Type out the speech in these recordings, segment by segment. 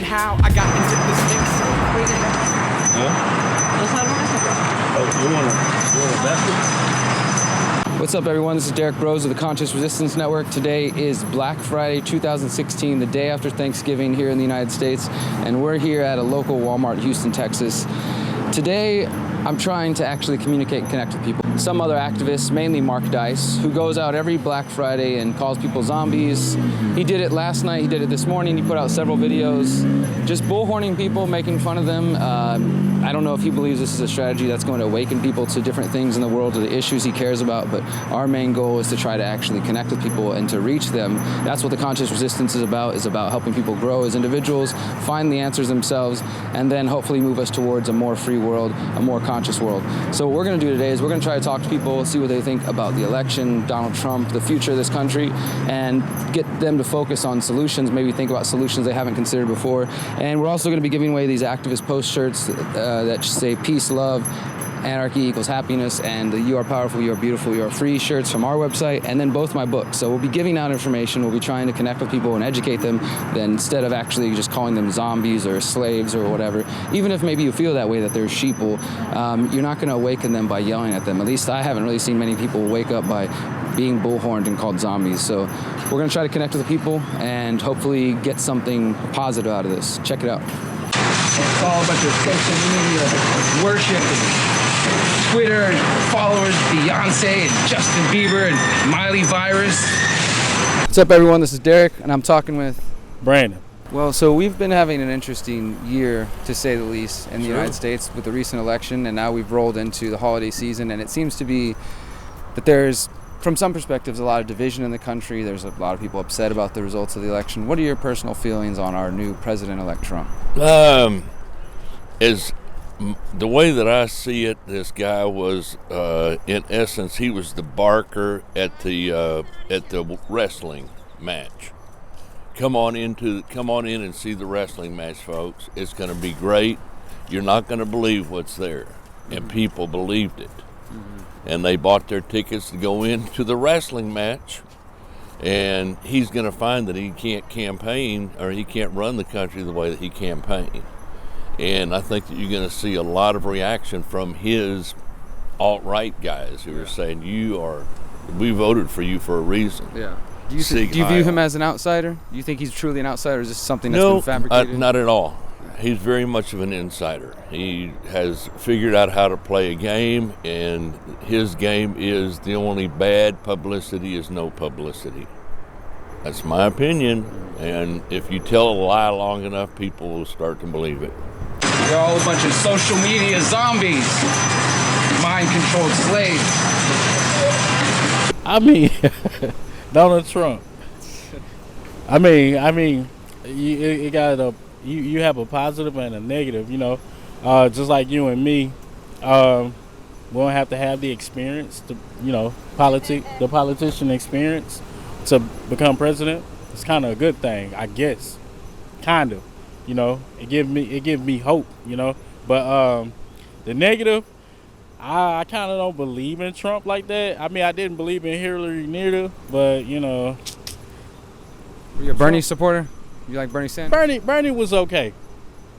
how I got into this thing so quick. You want a basket? What's up, everyone? This is Derrick Broze of the Conscious Resistance Network. Today is Black Friday 2016, the day after Thanksgiving here in the United States, and we're here at a local Walmart, Houston, Texas. Today, I'm trying to actually communicate and connect with people. Some other activists, mainly Mark Dice, who goes out every Black Friday and calls people zombies. He did it last night, he did it this morning, he put out several videos, just bullhorning people, making fun of them. I don't know if he believes this is a strategy that's going to awaken people to different things in the world or the issues he cares about, but our main goal is to try to actually connect with people and to reach them. That's what the Conscious Resistance is about helping people grow as individuals, find the answers themselves, and then hopefully move us towards a more free world, a more conscious world. So what we're going to do today is we're going to try to talk to people, see what they think about the election, Donald Trump, the future of this country, and get them to focus on solutions, maybe think about solutions they haven't considered before. And we're also going to be giving away these activist post shirts that say peace, love, anarchy equals happiness, and the you are powerful, you are beautiful, you are free shirts from our website, and then both my books. So we'll be giving out information, we'll be trying to connect with people and educate them, then instead of actually just calling them zombies or slaves or whatever. Even if maybe you feel that way, that they're sheeple, you're not going to awaken them by yelling at them. At least I haven't really seen many people wake up by being bullhorned and called zombies. So we're going to try to connect with the people and hopefully get something positive out of this. Check it out. It's all a bunch of social media worship and Twitter followers, Beyonce and Justin Bieber and Miley Virus. What's up, everyone? This is Derrick, and I'm talking with Brandon. Well, so we've been having an interesting year, to say the least, in the United States with the recent election, and now we've rolled into the holiday season, and it seems to be that there's, from some perspectives, a lot of division in the country. There's a lot of people upset about the results of the election. What are your personal feelings on our new president-elect Trump? Is the way that I see it, this guy was, in essence, he was the barker at the wrestling match. Come on in and see the wrestling match, folks. It's going to be great. You're not going to believe what's there, and people believed it. And they bought their tickets to go into the wrestling match, and he's going to find that he can't campaign, or he can't run the country the way that he campaigned. And I think that you're going to see a lot of reaction from his alt-right guys who are saying, we voted for you for a reason. Yeah. Do you view him as an outsider? Do you think he's truly an outsider, or is this something that's been fabricated? No, not at all. He's very much of an insider. He has figured out how to play a game, and his game is the only bad publicity is no publicity. That's my opinion, and if you tell a lie long enough, people will start to believe it. We're all a bunch of social media zombies, mind-controlled slaves. I mean, Donald Trump. I mean, you got you have a positive and a negative, just like you and me. We don't have to have the experience, the politician experience to become president. It's kind of a good thing, I guess. Kind of, it gives me hope, But the negative, I kind of don't believe in Trump like that. I mean, I didn't believe in Hillary neither, but Were you a Bernie supporter? You like Bernie Sanders? Bernie was okay.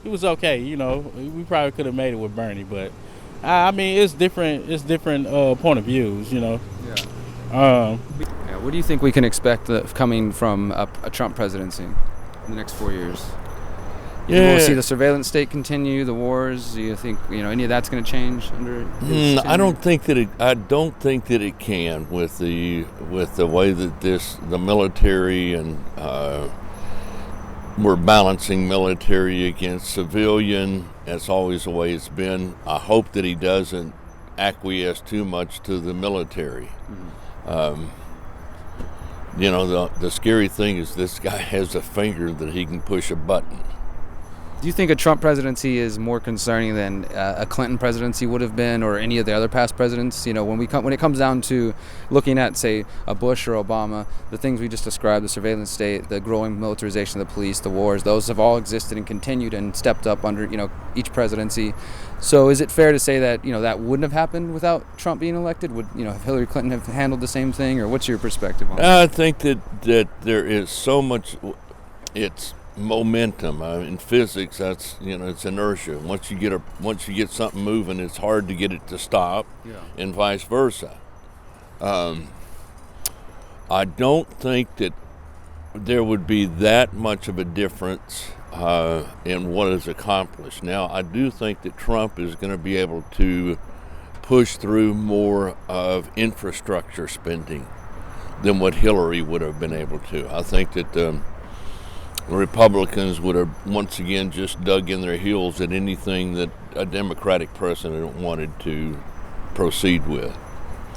He was okay, We probably could have made it with Bernie, but I mean, it's different. It's different point of views, Yeah. What do you think we can expect coming from a Trump presidency in the next 4 years? Yeah. We'll see the surveillance state continue, the wars. Do you think any of that's going to change under? I don't think that it can with the way that the military and we're balancing military against civilian. That's always the way it's been. I hope that he doesn't acquiesce too much to the military. The scary thing is this guy has a finger that he can push a button. Do you think a Trump presidency is more concerning than a Clinton presidency would have been, or any of the other past presidents? When it comes down to looking at, say, a Bush or Obama, the things we just described, the surveillance state, the growing militarization of the police, the wars, those have all existed and continued and stepped up under each presidency. So is it fair to say that that wouldn't have happened without Trump being elected? Would Hillary Clinton have handled the same thing, or what's your perspective on that? I think that there is so much. momentum. In physics, that's it's inertia. Once you get something moving, it's hard to get it to stop, and vice versa. I don't think that there would be that much of a difference in what is accomplished. Now, I do think that Trump is going to be able to push through more of infrastructure spending than what Hillary would have been able to. I think that the Republicans would have once again just dug in their heels at anything that a Democratic president wanted to proceed with.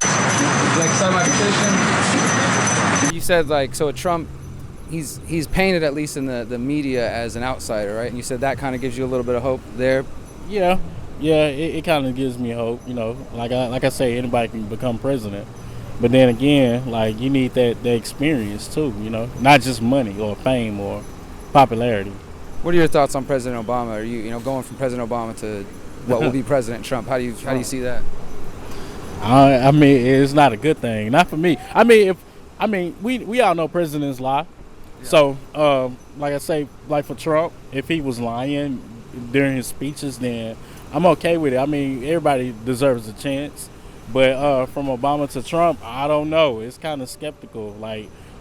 Like sign my petition. You said so Trump, he's painted at least in the media as an outsider, right? And you said that kind of gives you a little bit of hope there. Yeah, it kind of gives me hope. Like I say, anybody can become president, but then again, you need that experience too. Not just money or fame or popularity. What are your thoughts on President Obama? Are you going from President Obama to what will be President Trump? How do you see that? I mean, it's not a good thing. Not for me. We all know presidents lie. Yeah. So, like I say, for Trump, if he was lying during his speeches, then I'm okay with it. I mean, everybody deserves a chance. But from Obama to Trump, I don't know. It's kind of skeptical.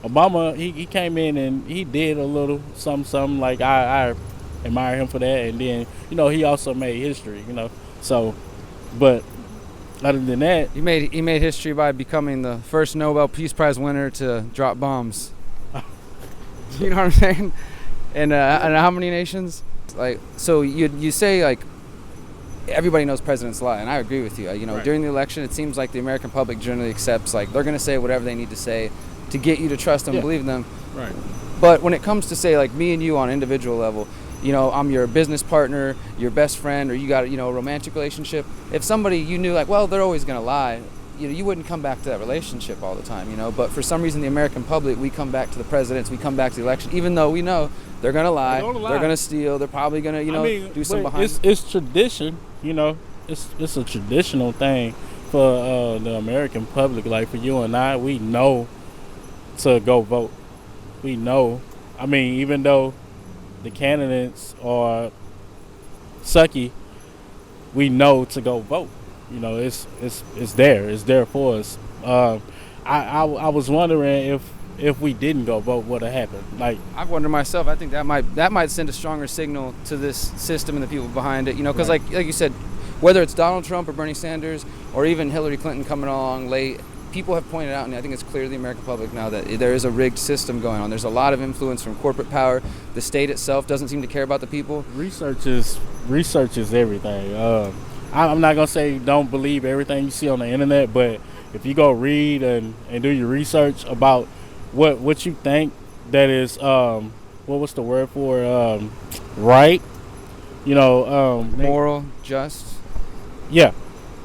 Obama, he came in and he did a little something. I admire him for that. And then, he also made history, So, but other than that, he made history by becoming the first Nobel Peace Prize winner to drop bombs. You know what I'm saying? And how many nations? So you say everybody knows presidents lie, and I agree with you. Right. During the election, it seems like the American public generally accepts they're going to say whatever they need to say to get you to trust them, believe them. Right. But when it comes to say me and you on an individual level, I'm your business partner, your best friend, or you got a romantic relationship. If somebody you knew they're always going to lie, you wouldn't come back to that relationship all the time, But for some reason, the American public, we come back to the presidents, we come back to the election, even though we know they're going to lie, they're going to steal, they're probably going to, do some behind. It's tradition, It's a traditional thing for the American public. For you and I, we know to go vote. We know. Even though the candidates are sucky, we know to go vote. It's there for us. I was wondering if we didn't go vote, what would happen? I've wondered myself. I think that might send a stronger signal to this system and the people behind it. Because right. like you said, whether it's Donald Trump or Bernie Sanders or even Hillary Clinton coming along late, people have pointed out, and I think it's clear to the American public now, that there is a rigged system going on. There's a lot of influence from corporate power. The state itself doesn't seem to care about the people. Research is everything. I'm not gonna say don't believe everything you see on the internet, but if you go read and do your research about what you think that is what's the word for right, moral, just. Yeah.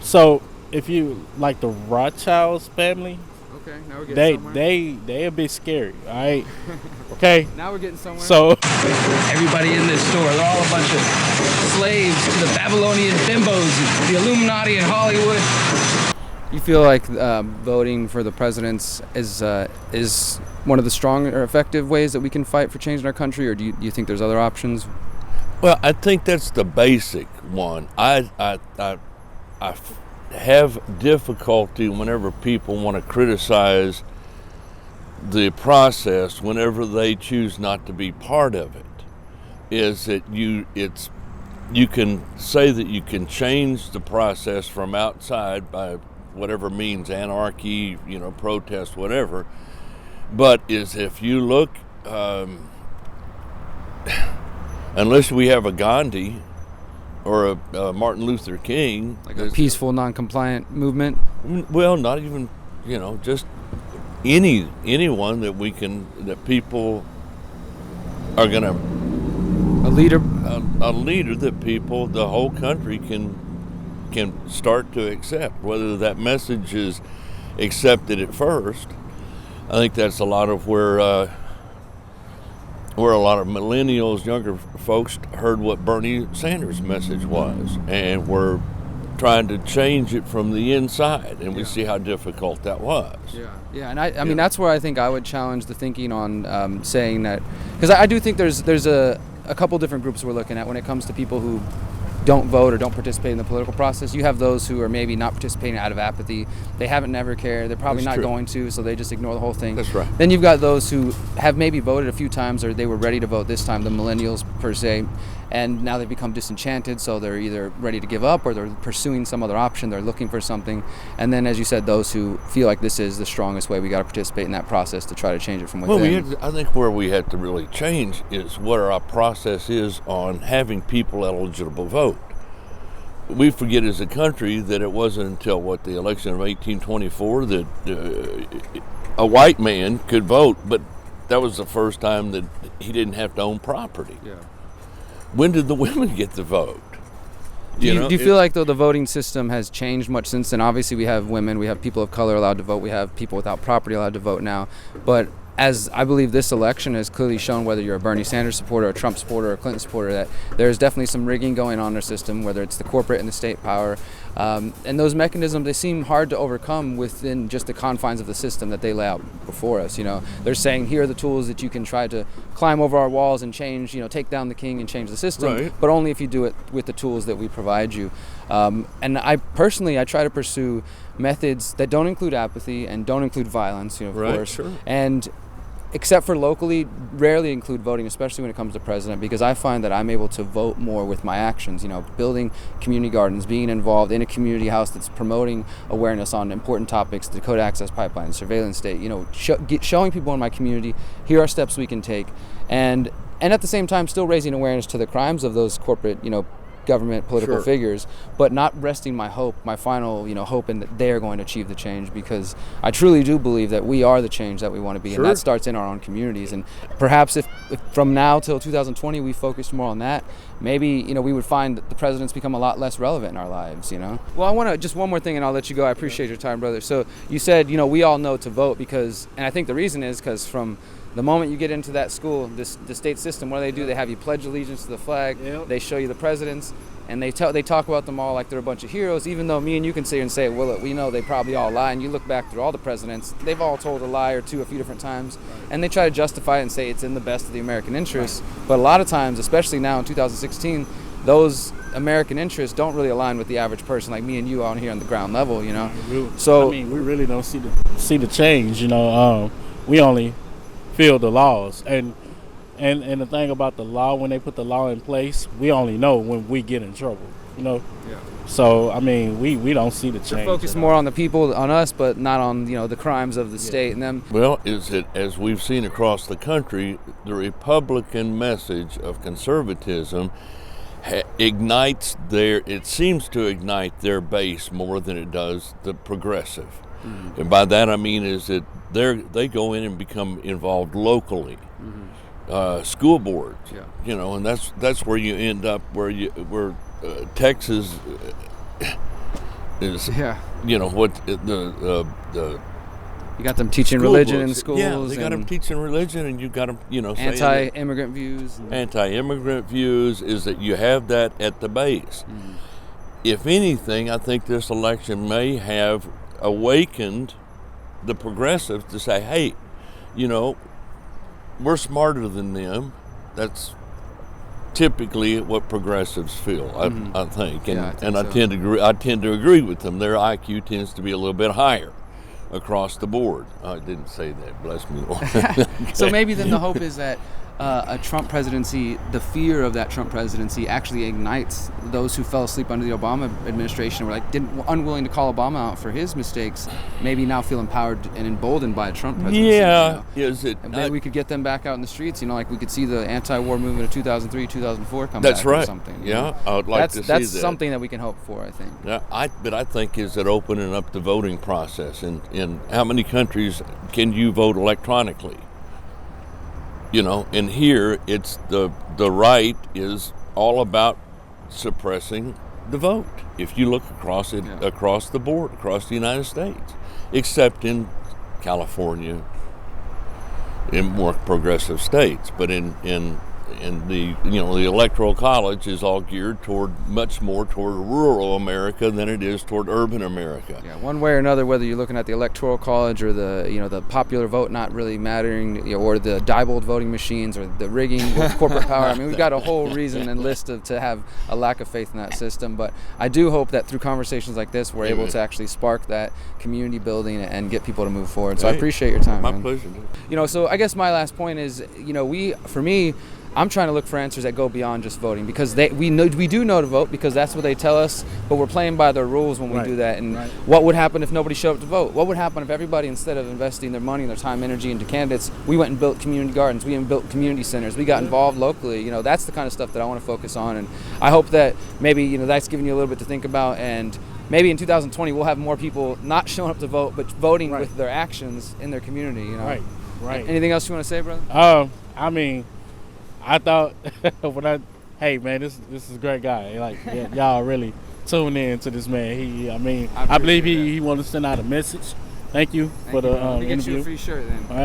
So if you like the Rothschilds family, okay, now we're getting somewhere. they a bit scary. All right. Okay. Now we're getting somewhere. So Everybody in this store, they're all a bunch of slaves to the Babylonian bimbos, the Illuminati in Hollywood. You feel like voting for the presidents is one of the strong or effective ways that we can fight for change in our country, or do you think there's other options? Well, I think that's the basic one. I have difficulty whenever people want to criticize the process whenever they choose not to be part of it. Is that you can say that you can change the process from outside by whatever means, anarchy, protest, whatever. But if you look, unless we have a Gandhi or a Martin Luther King, like a peaceful, non-compliant movement. Well, not even, just anyone that people are going to. A leader that the whole country can start to accept. Whether that message is accepted at first, I think that's a lot of where a lot of millennials, younger folks, heard what Bernie Sanders' message was, and were trying to change it from the inside, and we see how difficult that was. Yeah, and I mean that's where I think I would challenge the thinking on saying that, because I do think there's a couple different groups we're looking at when it comes to people who don't vote or don't participate in the political process. You have those who are maybe not participating out of apathy. They haven't never cared. They're probably not going to, so they just ignore the whole thing. That's right. Then you've got those who have maybe voted a few times, or they were ready to vote this time, the millennials per se, and now they've become disenchanted, so they're either ready to give up or they're pursuing some other option. They're looking for something. And then, as you said, those who feel like this is the strongest way, we got to participate in that process to try to change it from within. Well, I think where we have to really change is what our process is on having people eligible to vote. We forget as a country that it wasn't until the election of 1824 that a white man could vote, but that was the first time that he didn't have to own property. Yeah. When did the women get to vote? Do you feel like, though, the voting system has changed much since then? Obviously, we have women, we have people of color allowed to vote, we have people without property allowed to vote now, but as I believe this election has clearly shown, whether you're a Bernie Sanders supporter, a Trump supporter, or a Clinton supporter, that there's definitely some rigging going on in our system, whether it's the corporate and the state power. And those mechanisms, they seem hard to overcome within just the confines of the system that they lay out before us. They're saying, here are the tools that you can try to climb over our walls and change, take down the king and change the system, right, but only if you do it with the tools that we provide you. And I try to pursue methods that don't include apathy and don't include violence, of course. Sure. And except for locally, rarely include voting, especially when it comes to president, because I find that I'm able to vote more with my actions, building community gardens, being involved in a community house that's promoting awareness on important topics, the Dakota Access Pipeline, surveillance state, showing people in my community, here are steps we can take, and at the same time still raising awareness to the crimes of those corporate, government political figures, but not resting my final hope in that they're going to achieve the change, because I truly do believe that we are the change that we want to be, and that starts in our own communities. And perhaps if from now till 2020 we focus more on that, maybe we would find that the presidents become a lot less relevant in our lives. Well, I want to just one more thing, and I'll let you go. I appreciate your time, brother. So you said we all know to vote because, and I think the reason is because from the moment you get into that school, the state system, what do? They have you pledge allegiance to the flag. Yep. They show you the presidents, and they talk about them all like they're a bunch of heroes, even though me and you can sit here and say, well, look, we know they probably all lie. And you look back through all the presidents, they've all told a lie or two a few different times. Right. And they try to justify it and say it's in the best of the American interests. Right. But a lot of times, especially now in 2016, those American interests don't really align with the average person like me and you out here on the ground level, So we really don't see the change, we only feel the laws, and the thing about the law, when they put the law in place, we only know when we get in trouble, Yeah. So we don't see the change. They're focused more on the people, on us, but not on the crimes of the state and them. Well, is it, as we've seen across the country, the Republican message of conservatism it seems to ignite their base more than it does the progressive. Mm-hmm. And by that I mean is that they go in and become involved locally. Mm-hmm. School boards, and that's where you end up, where Texas is, what the you got them teaching religion in schools. Yeah, they got them teaching religion, and you got them, anti-immigrant views. Anti-immigrant views is that you have that at the base. Mm-hmm. If anything, I think this election may have awakened the progressives to say, hey, we're smarter than them. That's typically what progressives feel, I think. And, I tend to agree with them. Their IQ tends to be a little bit higher across the board. I didn't say that, bless me, Lord. Okay. So maybe then the hope is that a Trump presidency, the fear of that Trump presidency actually ignites those who fell asleep under the Obama administration, were unwilling to call Obama out for his mistakes, maybe now feel empowered and emboldened by a Trump presidency. Yeah. Maybe we could get them back out in the streets, like we could see the anti-war movement of 2003, 2004 come That's back right. or something. Yeah, I would like to see that. That's something that we can hope for, I think. Yeah, but I think is it opening up the voting process. In how many countries can you vote electronically? And here it's the right is all about suppressing the vote. If you look across the board, across the United States, except in California, in more progressive states, but in and the electoral college is all geared much more toward rural America than it is toward urban America. Yeah, one way or another, whether you're looking at the electoral college or the popular vote not really mattering, or the Diebold voting machines or the rigging with corporate power. I mean, we've got a whole reason and list to have a lack of faith in that system. But I do hope that through conversations like this, we're able to actually spark that community building and get people to move forward. So I appreciate your time. My man. pleasure. So I guess my last point is, for me, I'm trying to look for answers that go beyond just voting, because we do know to vote because that's what they tell us, but we're playing by their rules when we do that. And what would happen if nobody showed up to vote? What would happen if everybody, instead of investing their money and their time, energy into candidates, we went and built community gardens, we went and built community centers, we got involved locally? That's the kind of stuff that I want to focus on, and I hope that maybe that's giving you a little bit to think about. And maybe in 2020 we'll have more people not showing up to vote, but voting with their actions in their community. Right. Anything else you want to say, brother? I mean, I thought hey man, this is a great guy. Like y'all really tune in to this man. I believe he wanted to send out a message. Thank you for the Let me get you interview. a free shirt then. All right.